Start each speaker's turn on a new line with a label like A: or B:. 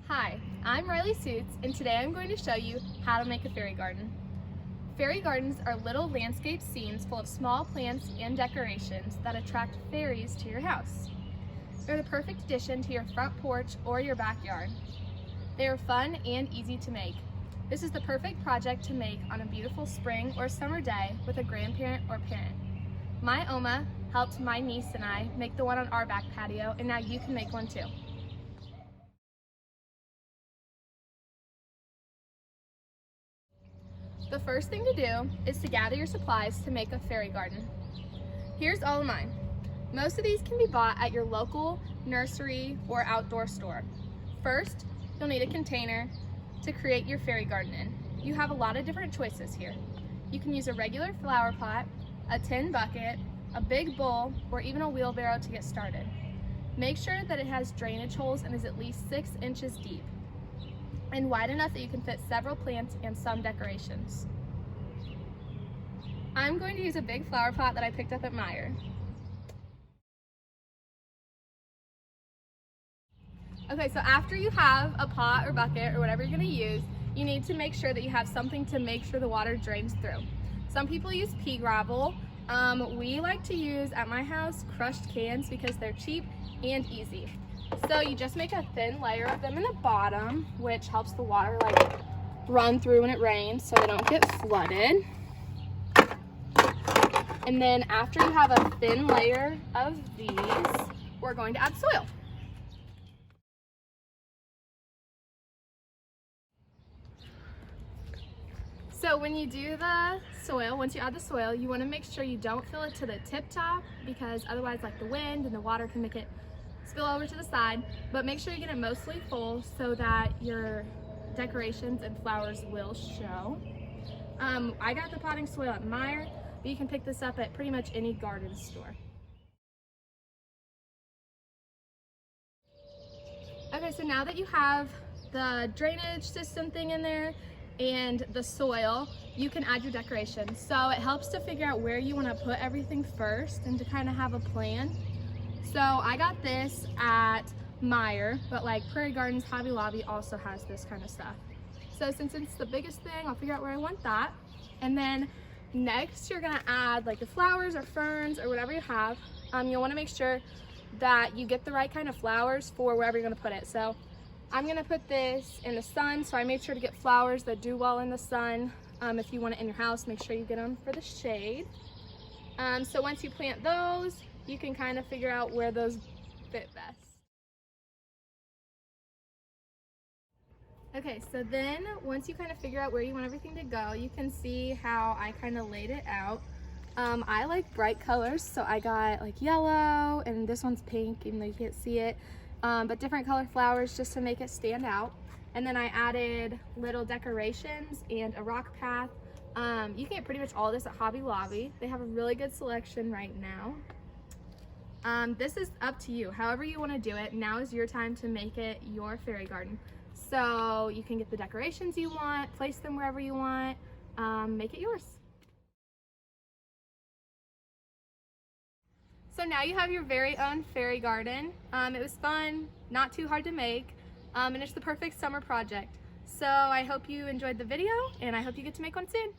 A: Hi, I'm Rylee Sjuts, and today I'm going to show you how to make a fairy garden. Fairy gardens are little landscape scenes full of small plants and decorations that attract fairies to your house. They're the perfect addition to your front porch or your backyard. They are fun and easy to make. This is the perfect project to make on a beautiful spring or summer day with a grandparent or parent. My Oma helped my niece and I make the one on our back patio, and now you can make one too. The first thing to do is to gather your supplies to make a fairy garden. Here's all of mine. Most of these can be bought at your local nursery or outdoor store. First, you'll need a container to create your fairy garden in. You have a lot of different choices here. You can use a regular flower pot, a tin bucket, a big bowl, or even a wheelbarrow to get started. Make sure that it has drainage holes and is at least 6 inches deep and wide enough that you can fit several plants and some decorations. I'm going to use a big flower pot that I picked up at Meijer. Okay, so after you have a pot or bucket or whatever you're going to use, you need to make sure that you have something to make sure the water drains through. Some people use pea gravel. We like to use, at my house, crushed cans because they're cheap and easy. So you just make a thin layer of them in the bottom, which helps the water run through when it rains so they don't get flooded. And then after you have a thin layer of these, we're going to add soil. So when you do the soil, once you add the soil, you want to make sure you don't fill it to the tip top, because otherwise the wind and the water can make it spill over to the side, but make sure you get it mostly full so that your decorations and flowers will show. I got the potting soil at Meijer, but you can pick this up at pretty much any garden store. Okay, so now that you have the drainage system thing in there and the soil, you can add your decorations. So it helps to figure out where you want to put everything first and to kind of have a plan. So I got this at Meijer, but Prairie Gardens, Hobby Lobby also has this kind of stuff. So since it's the biggest thing, I'll figure out where I want that. And then next you're gonna add the flowers or ferns or whatever you have. You'll wanna make sure that you get the right kind of flowers for wherever you're gonna put it. So I'm gonna put this in the sun, so I made sure to get flowers that do well in the sun. If you want it in your house, make sure you get them for the shade. So once you plant those, you can kind of figure out where those fit best. Okay, so then once you kind of figure out where you want everything to go, you can see how I kind of laid it out. I like bright colors, so I got yellow, and this one's pink, even though you can't see it, but different color flowers just to make it stand out. And then I added little decorations and a rock path. You can get pretty much all this at Hobby Lobby. They have a really good selection right now. This is up to you. However you want to do it, now is your time to make it your fairy garden. So you can get the decorations you want, place them wherever you want, make it yours. So now you have your very own fairy garden. It was fun, not too hard to make, and it's the perfect summer project. So I hope you enjoyed the video, and I hope you get to make one soon.